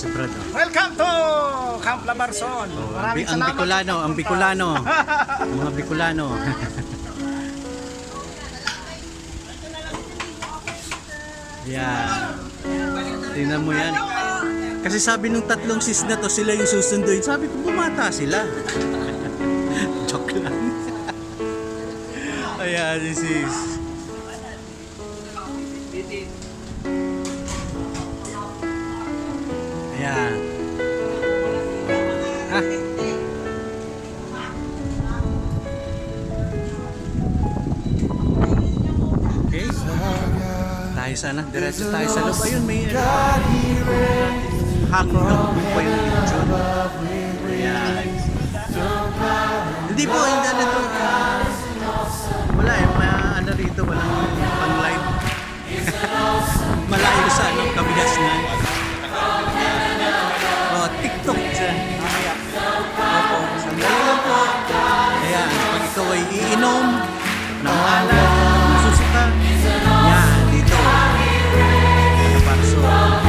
si Brad. Oh. Welcome to Camp Labarson. Maraming Ang salamat. Bicolano, ang Bicolano. Mga Bicolano. Yan. Tingnan mo yan. Kasi sabi nung tatlong sis na to, sila yung susunduin. Sabi ko, bumata sila. Joke lang. Ayan, sis. Ayan. Ha? Okay. Tayo sana. Diretso tayo sa loob. Ayun, may hanggang pa yung YouTube. Ayan. Hindi po, hindi na ito. Wala eh. Ano rito, walang pang live. Malayo sa ano, kabigas na. Oh, TikTok dyan. Opo, sandali lang po. Ayan, pag ikaw ay iinom ng alak, susuka, yan, dito. Labarson.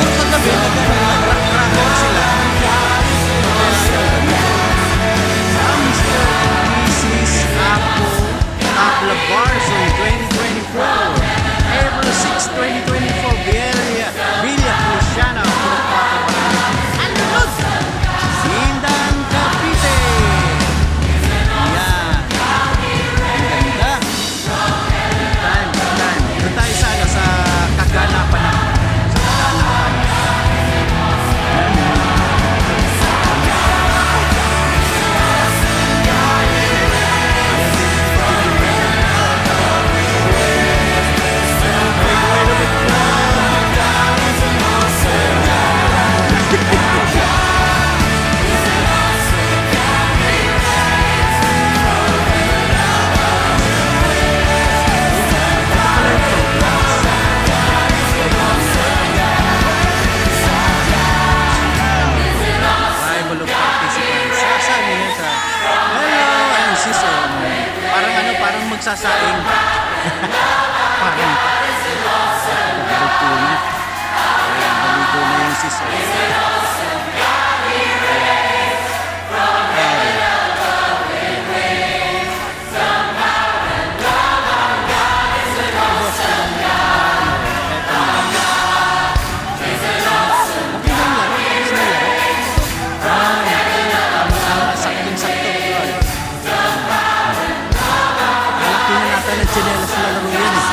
Welcome po sa dito sa Barangay Alipon, Inday, Labarson 2024, April 6, 2024, Villa Cristiana, Anlod, Sindang, Cavite. Yan. Ang ganda. Time. Doon tayo sa, ano, sa kaganapan na. Parang magsasaing. Parang baligo na. Baligo na yung sis. Chinelas na laro yan eh.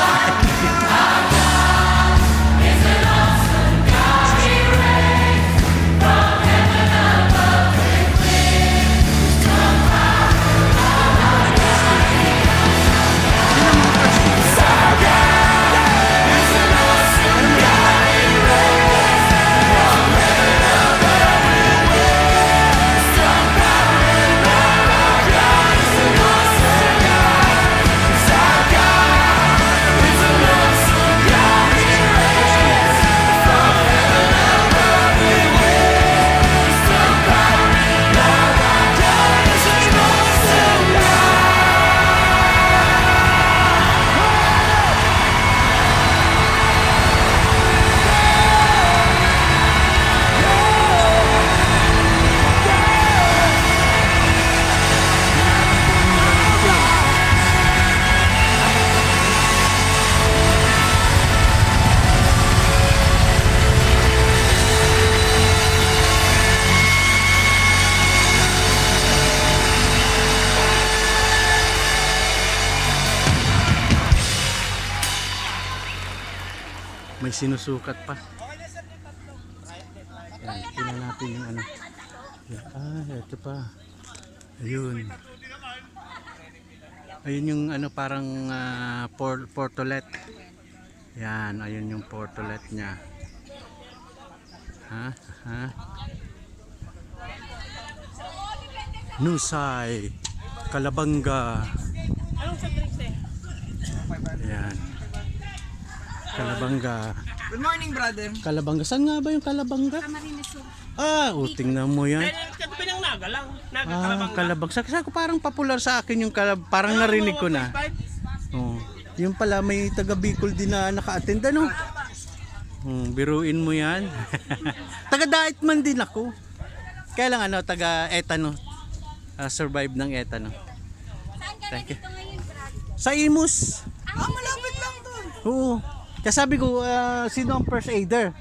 May sinusukat pa. Yan, tingnan natin yung ano. Ito pa. Ayun. Ayun yung ano parang portolet. Yan, ayun yung portolet niya. Ha? Nusay, Kalabanga. Yan. Kalabanga. Good morning, brother. Kalabanga. Saan nga ba yung Kalabanga? Tingnan mo yan. Pinang naga lang. Naga Kalabang. Sa parang popular sa akin yung parang narinig ko na. Oh. Yung pala may taga Bicol din na naka-attend ano. Biruin mo yan. Taga Daet man din ako. Kaya lang ano, taga Etano. Survive ng Etano. Thank you. Sa Imus. Malapit lang doon. Oo. Kaya sabi ko, sino ang first aider?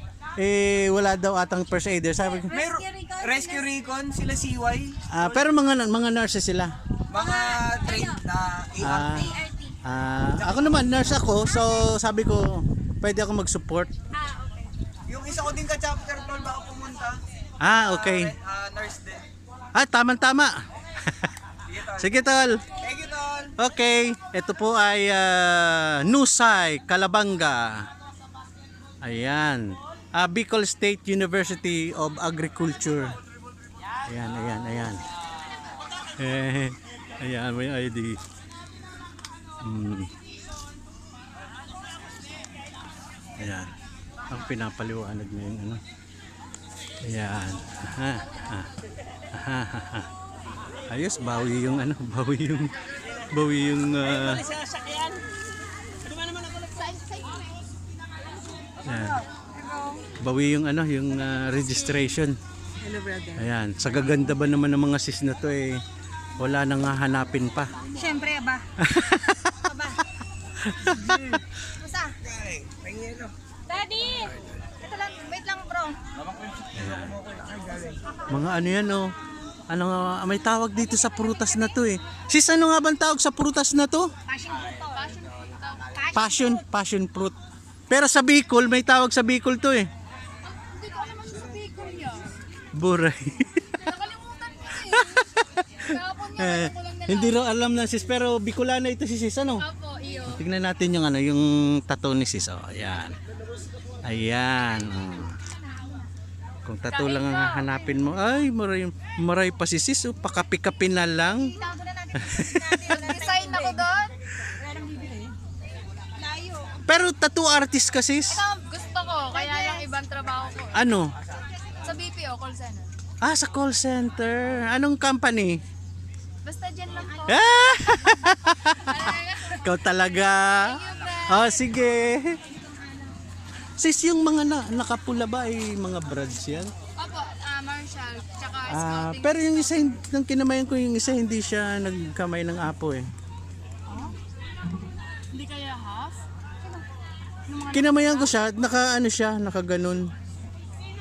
Wala daw atang first aider. Sabi ko, Rescue Recon, sila CY. pero mga nurses sila. Mga trained na ART. Ako naman, nurse ako. So sabi ko, pwede ako mag-support. Yung isa ko din ka-chapter 12 baka pumunta. Okay. Nurse din. Tama-tama. Sige, tol. Thank you, Tol. Okay, ito po ay Nusay, Kalabanga. Ayan. Bicol State University of Agriculture. Ayan. Ayan, may ID. Ayan. Ang pinapaliwanag na yung ano. Ayan. Ayos, bawi yung ano, bawi yung bawi yung ano, yung registration. Hello, brother. Ayan, sa gaganda ba naman ng mga sis na to wala nang hahanapin pa. Siyempre, aba. Basta. Daddy! Ito lang, wait lang bro. Mga ano yan ano nga, may tawag dito sa prutas na to Sis, ano nga bang tawag sa prutas na to? Passion fruit. Pero sa Bicol, may tawag sa Bicol to Hindi ko alam ang sa Bicol yan. Buray. Nakalimutan ko Kahapon nga, alam ko lang nila. Hindi rin alam na sis, pero Bicolana ito si sis, ano? Opo, iyo. Tignan natin yung ano, yung tattoo ni sis. Ayan. Ayan. Kung tattoo lang ang hanapin mo, ay maray pa si sis. Pakapi-kapi na lang. Itago na natin. Design ako doon. Wala nang bibili. Layo. Pero tattoo artist ka sis? Ito, gusto ko, kaya lang ibang trabaho ko. Ano? Sa BPO, call center. Sa call center. Anong company? Basta dyan lang po. Ikaw talaga. Sige. Sis, yung mga nakapula ba ay mga brads yan? Opo, Marshall, tsaka scouting. Pero yung isa, nang kinamayan ko yung isa, hindi siya nagkamay ng apo Hindi kaya half? Kinamayan ko siya, naka ganun.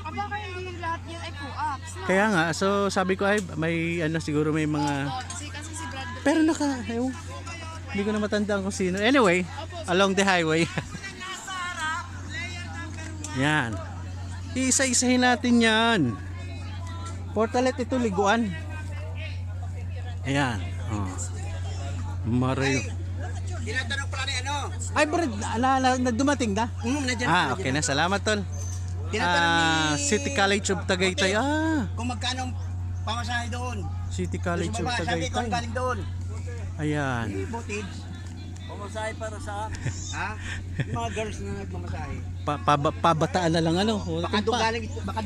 Aba, kaya hindi lahat yan ay co-ops. No? Kaya nga, so sabi ko ay may siguro may mga Kasi si Brad. pero hindi ko na matandaan kung sino. Anyway, along the highway. Yan. Isa-isahin natin yan. Portalet ito, liguan. Ayan. Maray. Tinatanong pala ni ano? Ay, Brad, na dumating na? Nandiyan. Okay na. Salamat, tol. Tinatanong ni City College of Tagaytay. kung magkano ang pamasahe doon. City College of Sabi ko Tagaytay. galing doon. Ayan. Butid. Pamasahe para sa yung mga girls na nagmamasahe. Pabataan na lang ano. Baka doon galing.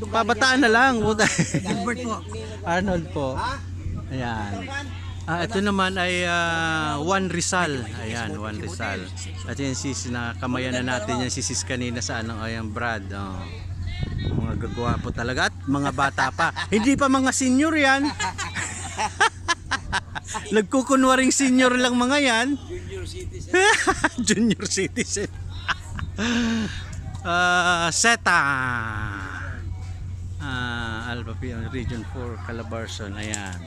Pabataan na lang. Albert po. Arnold po. Ayan. Ito naman ay Juan Rizal. Ayan, Juan Rizal. At yan sis, nakamayan na natin yan si sis kanina sa ayan Brad. Mga gagwapo talaga at mga bata pa. Hindi pa mga senior yan. Nagkukunwaring senior lang mga yan. Junior citizen. Seta. Alpha PM Region 4 Calabarzon. Ayan.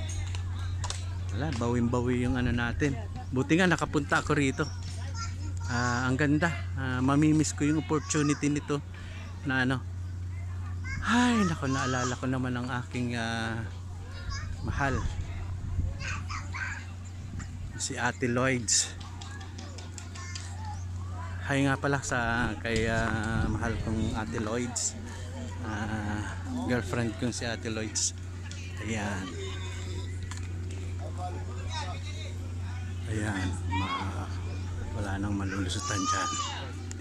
Wala, bawing-bawi yung ano natin. Buti nga nakapunta ako rito. Ang ganda. Mamimiss ko yung opportunity nito na ano. Ay, nako, naalala ko naman ang aking mahal. Si Ate Lloyds. Hi nga pala sa kay mahal kong Ate Lloyds. Girlfriend kong si Ate Lloyds. Ayan. Ayan. Wala nang malulusutan dyan.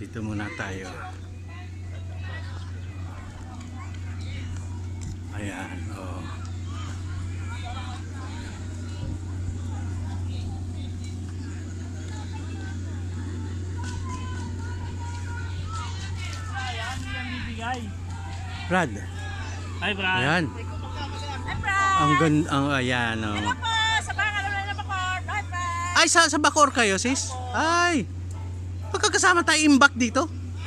Dito muna tayo. Ayan. Oh. Brad. Ay, Brad. Ayan. Ang ganda. Ayan. Oh. Ay, sa Bacoor kayo, sis? Ay. Pagkakasama tayo imbak dito?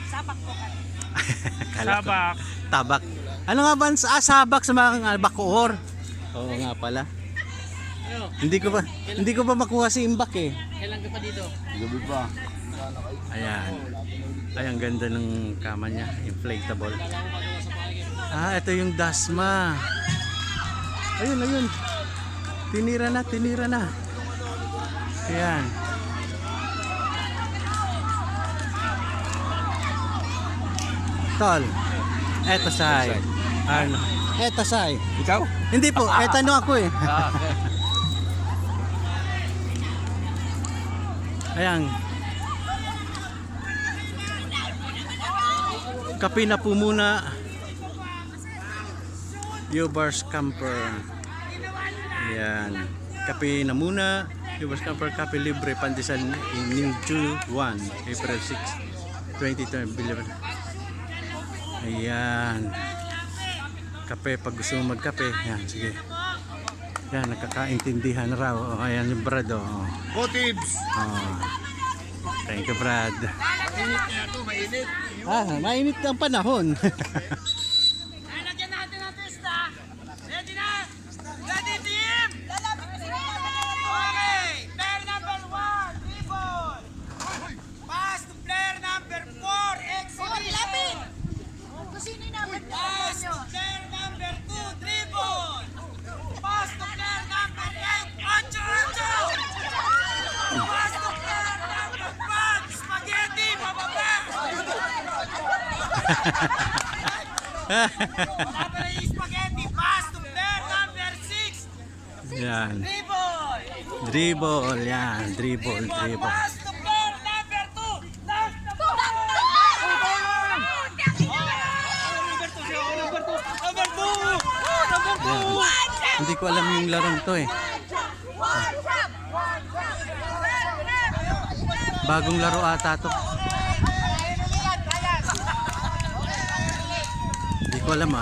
Sapak po kami. Kala ko. Sabak. Tabak. Ano nga ba? Sabak sa mga Bacoor. Oo nga pala. Hindi ko pa makuha si imbak eh. Kailan ka pa dito? Gabi pa. Ayan. Ay, ang ganda ng kama niya. Inflatable. Ito yung Dasma. Ayun, ayun. Tinira na, tinira na. Ayan. Tol. Eto say. Ano? Eto say. Ikaw? Hindi po, eto ano ako eh. Ayan. Kape na po muna. Yobars Camper. Ayan. Kape na muna. Yobars Camper, kape libre, pandesal in June 1, April 6, 2020. Ayan. Kape pag gusto mo magkape. Ayan, sige. Ayan, nagkakaintindihan na raw. Oh, ayan yung Brad. Oh. Kotibs! Oh. Thank you, Brad. Mainit nga ito, mainit. Mainit ang panahon. Lagyan natin ang testa. Ready na? Ready, team? Okay. Player number 1, ribbon. Pass to player number 4, excellent. Sino yung number Pass to player number 2, ribbon. Pass to player number 8, Ancho, Ancho. Pass to player number 5, spaghetti, bababa. Number is spaghetti. Pass to player number 6, Yan. ribbon. Dribble. Yan. Dribble. Dribble. Pass to player number 2, Yan. Hindi ko alam yung larong to eh. Bagong laro ata to. Hindi ko alam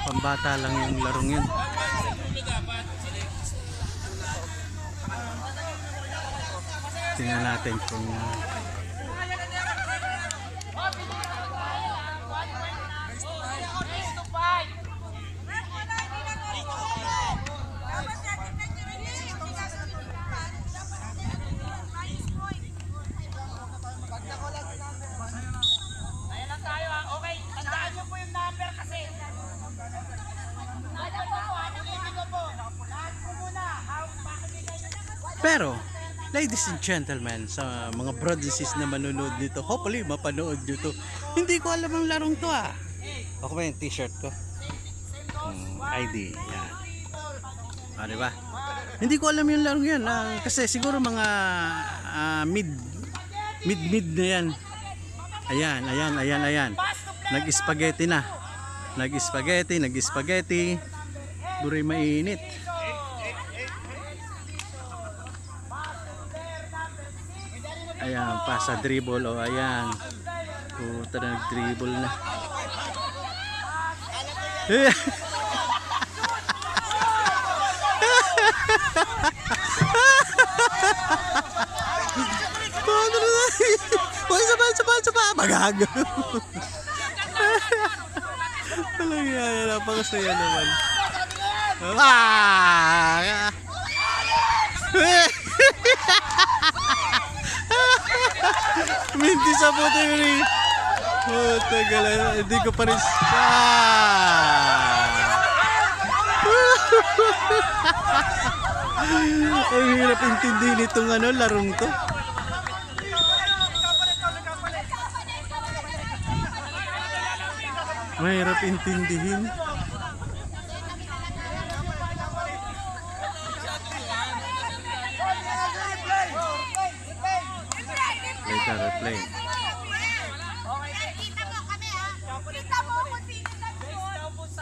pambata lang yung larong yun. Tingnan natin kung Ayan lang tayo ha. Okay, tandaan niyo po yung number kasi. Number po, hanapin ko po. Lahat po muna. pero, ladies and gentlemen, sa mga brothers and sisters na manonood nito, hopefully mapanood nyo to. Hindi ko alam ang larong to ah. Ako ba yung t-shirt ko? ID. Yan. Diba? Hindi ko alam yung larong yan. Kasi siguro mga mid na yan. Ayan, ayan, ayan, ayan. Nag-spaghetti na. Nag-spaghetti. Buray mainit. Ayan, pasa dribble. O, ayan. Puta na, nag-dribble na. Isa pa. Magago. Talaga yan. Napakasaya naman. Minti sa puto yun eh. Puta gala. Hindi ko pa rin. Ang hirap intindihin itong ano, larong to. Mahirap intindihin. Play ka, replay.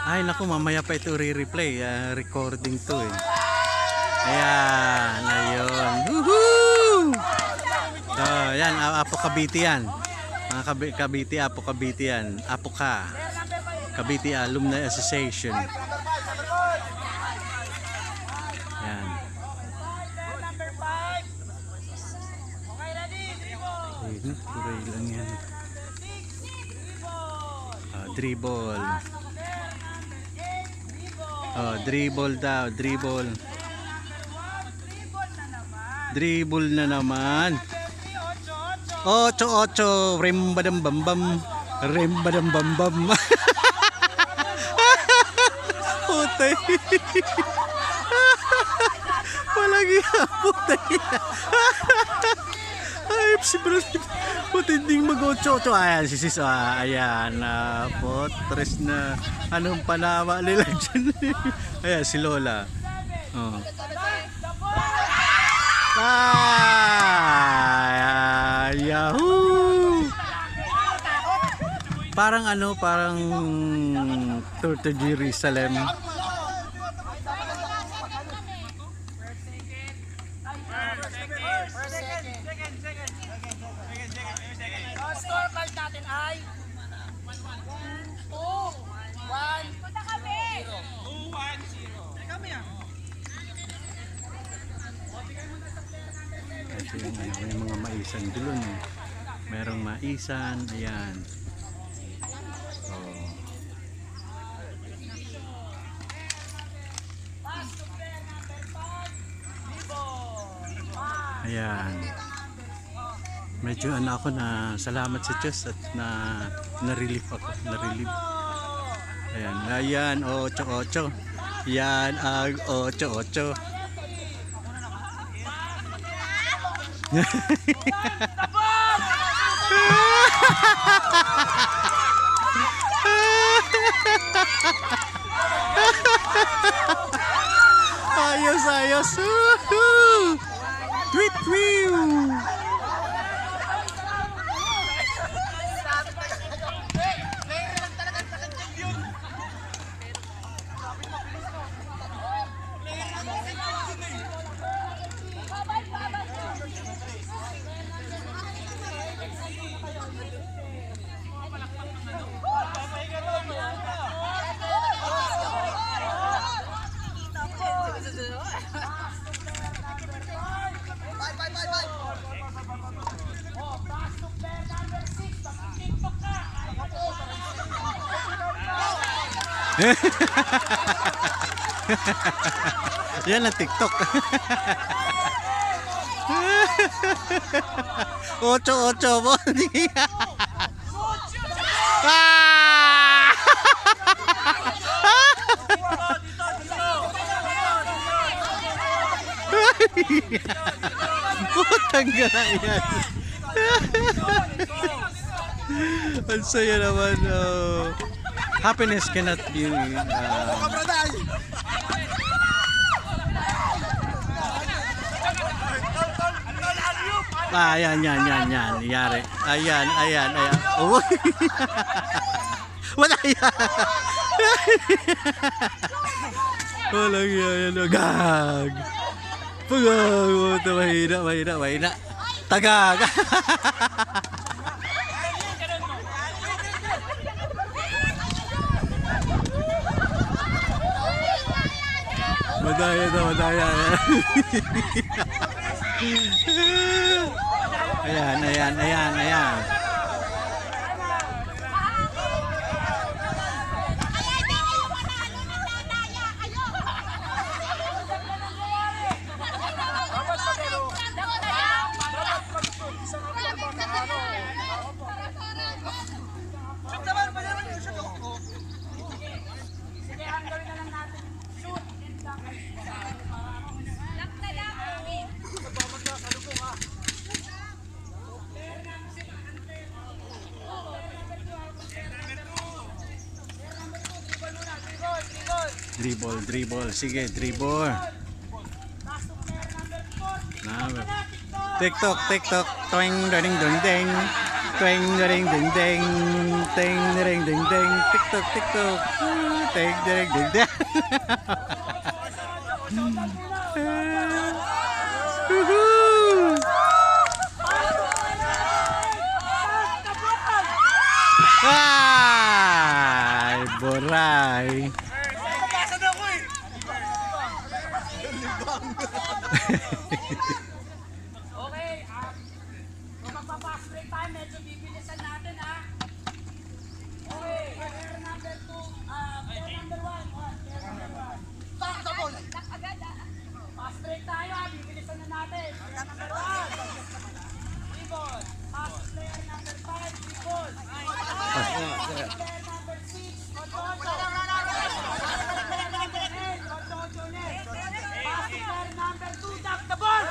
Ay naku, mamaya pa ito re-replay. Recording to eh. Ayan, ayun. Woohoo! So, yan, Apo Cavite yan. Mga Cavite, Apo Cavite yan. Apo ka. Cavite Alumni Association. Yan. Number 5. Okay, ready? Dribble. Ayun, tuloy lang yan. 6. Dribble. Dribble. Pass to player number 8. Dribble. Dribble daw, dribble. Dribble na naman. Dribble na naman. 8. 8-8, rimbadam bam bam. Rimbadam bam bam. Putay. Walang iya, putay. Ay, si Bruce. Putinding mag-8-8. Ayan, si Sis. Ayan, potres na. Anong panawa nila dyan. Ayan, si Lola. Oh. Yahoo! Parang ano, parang Tour to Jerusalem. Score card natin ay 2-1-0. 2-1-0. Kami ah. Kasi yung, may mga maisan dulon. Merong maisan, ayan. Oh. Ayan. Medyo ano ako na salamat sa Diyos at na-relief ako. Na-relief. Ayan. Ayan, 8-8. Yan ang 8-8. Ayos, ayos. Woohoo! Tweet, tweet. Yan ang TikTok. 8-8 po. Ah! Putang gana yan. Ang saya naman. Happiness cannot be ayan, yan. Yari. Ayan. Oh. Wala yan. Walang yan. Gag. Pagag. Mahina. Tagag. Madaya. Ayan. Dribble, dribble. Sige, dribble. Number. TikTok, TikTok. Twing, ding, ding, ding. Twing, ding, ding, ding. Ting, ding, ding, ding. TikTok, TikTok. Ting, ding, ding, ding. Woohoo! Ay, boray. Okay, kung magpa-pass break tayo, medyo bibilisan natin ha. Okay, player number 2, player number 1. Pass break tayo ha, bibilisan na natin. Player number 1. Dribble. Pass to player number 5, dribble. Player number 6, Ototo. Player number 8, Ototo ulit. Pass to player number 2, Jack the ball.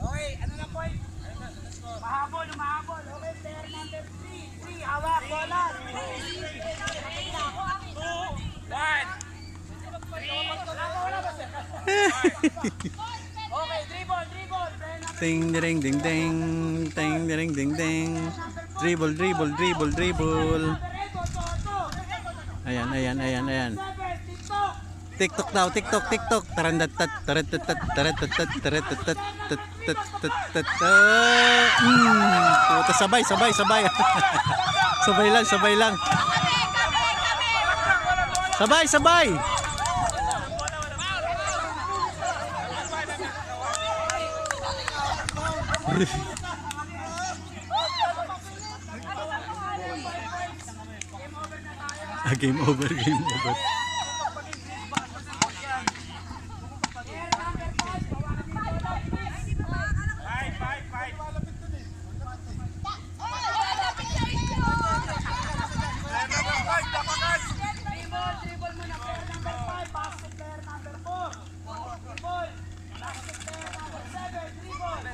Okay, ano na point? Mahabol, mahabol. Okay, player number 3, hawak, bola. 2, 1. Okay, dribble, dribble. Player number Ting, ding, ding, ding. Ting, ding, ding, ding. Dribble, dribble, dribble, dribble. 8, Ototo. Ayan, ayan, ayan, ayan. 7, TikTok. TikTok daw, TikTok, TikTok. Tarandatat, tarantatat, tarantatat, tarantatat, tarantatat. Puta, sabay, sabay, sabay. Sabay lang, sabay lang. Sabay, sabay. Game over, game over. Dribble muna, player number 5, pass to player number 4. Dribble, pass to player number 7, dribble.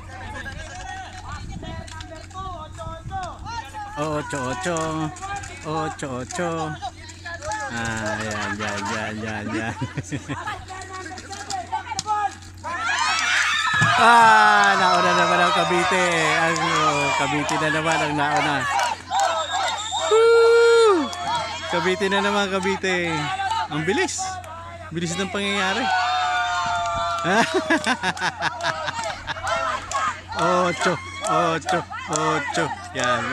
Pass to player number 2, Ocho. Ocho, ocho. Ocho, ocho. Ah, yan, yan, yan, yan, yan. Ah, nauna naman ang Cavite. Ang Cavite na naman ang nauna. Woo! Cavite na naman, Cavite. Ang bilis. Bilis ng pangyayari. Ocho, ocho, ocho. Yan.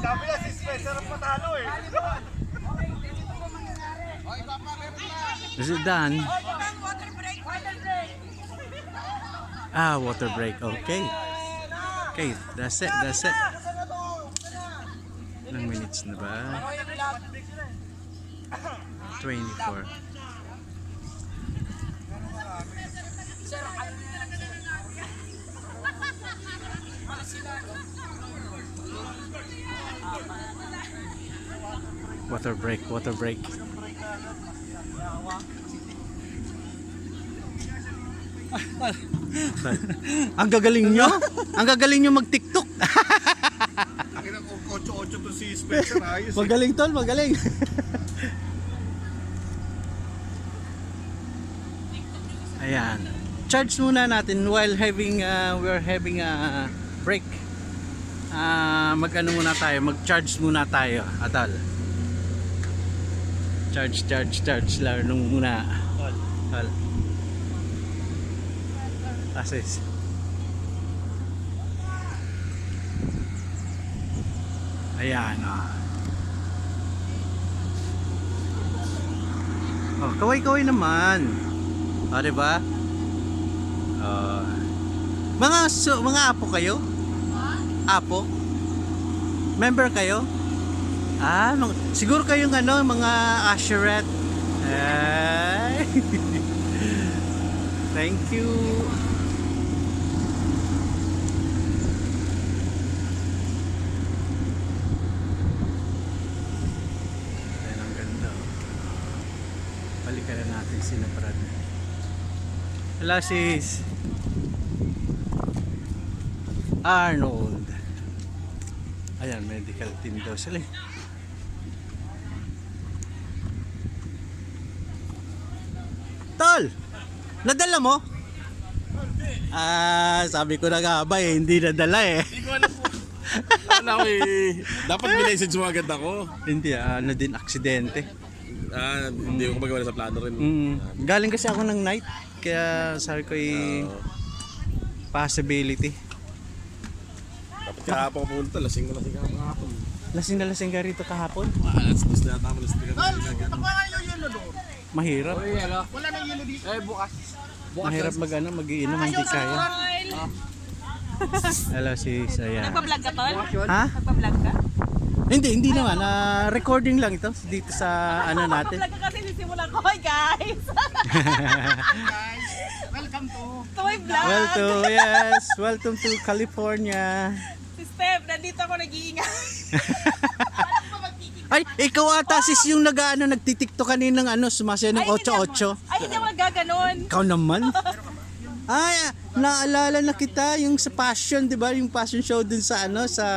Sabi na si Spencer ang patalo eh. Is it done? Ah, water break. Okay. Okay, that's it. That's it. Ilang minutes na ba? 24. Water break, water break. Ang gagaling nyo? Ang gagaling nyo mag-TikTok. Akin ang 8-8 to si Spencer. Ayos. Magaling tol, magaling. Ayan. Charge muna natin while having we're having a break. Mag-ano muna tayo, mag-charge muna tayo, Atal. Charge lang muna. Hal. Asis. Ayan, oh, kaway-kaway naman. Ah, diba? Mga apo kayo? Apo? Member kayo? Ah, siguro kayong mga usherette. Ay. Thank you. Ayan, ang ganda. Oh. Balikan na natin si Brad. Hello sis. Arnold. Ayan, medical team daw sila. Tol! Nadala mo? Ah, sabi ko na nga ba eh, hindi nadala eh. Hindi ko alam po. Ano ko eh. Dapat binessage mo agad ako. Hindi ano din, aksidente. Hindi ko magawa sa plano rin. Galing kasi ako ng night, kaya sabi ko possibility. Dapat kahapon ko pumunta. Lasing na lasing kahapon. Lasing na lasing ka rito kahapon. Alas dos na tama. Lasing ka Mahirap. Wala nang yelo dito. Mahirap mag-iinom, hindi kaya. Hello sis, ayan. Nagpa-vlog ka, Tol? Ha? Nagpa-vlog ka? Hindi naman. Recording lang ito dito sa ano natin. Nagpa-vlog ka kasi nisimulan ko. Hi guys! Welcome to. To my vlog! Welcome to California. Si Steph, nandito ako nag-iingay. Ay, ikaw ata sis yung nagtitiktok kaninang sumasaya ng 8-8. Ay, hindi ako nagaganon. Ikaw naman. Ay, naalala na kita yung sa passion, 'di ba? Yung passion show dun sa sa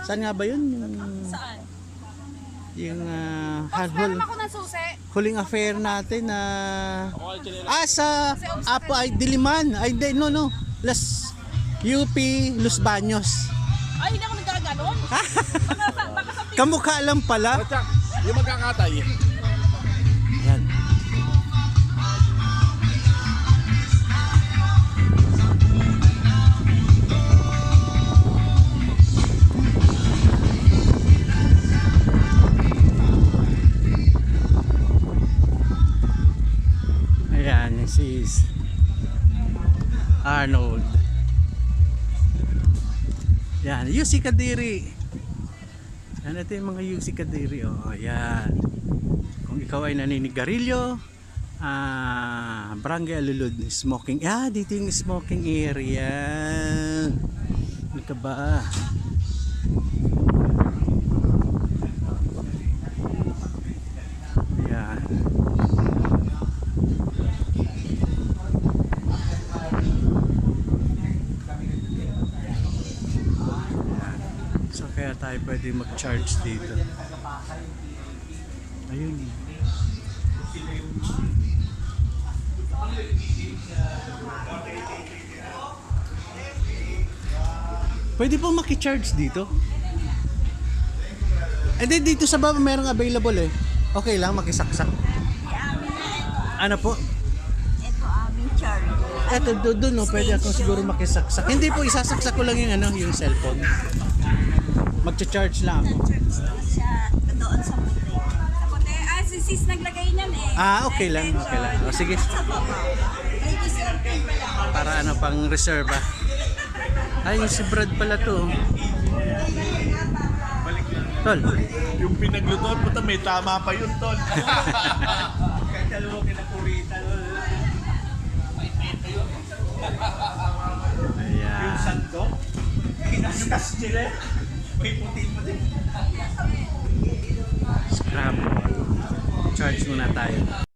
saan nga ba 'yun? Saan? Yung Meron ako ng susi. huling affair natin na sa ay Diliman. Ay no. UP Los Baños. Ay, hindi ako nagaganon. Baka sa Kamukha lang pala. Tsak, yung magkakatay. Yan. Ayan, yung sis Arnold. Yan, Yusi Kadiri. Yan, ito yung mga Yusi Kadiri. Oh, yan. Kung ikaw ay naninigarilyo, Barangay Alulod, smoking. Dito yung smoking area. Ano ka ba? Yan. So kaya tayo pwede mag-charge dito. Ayun. Pwede po maki-charge dito. And then dito sa baba merong available eh. Okay lang makisaksak. Ano po? Ito aming charge. Eto doon no, pwede ako siguro makisaksak. Hindi po isasaksak ko lang yung yung cellphone. Magcha-charge lang ako. Siya doon sa puti. Sa puti? Si sis naglagay niyan eh. Okay lang. O sige. May deserving pala. Para pang reserve Ay, yung si Brad pala to. Tol. Yung pinagluto mo may tama pa yun, Tol. Ayan. Yung sandok, kinaskas nila. May puti-puti. Scrap. Charge muna tayo.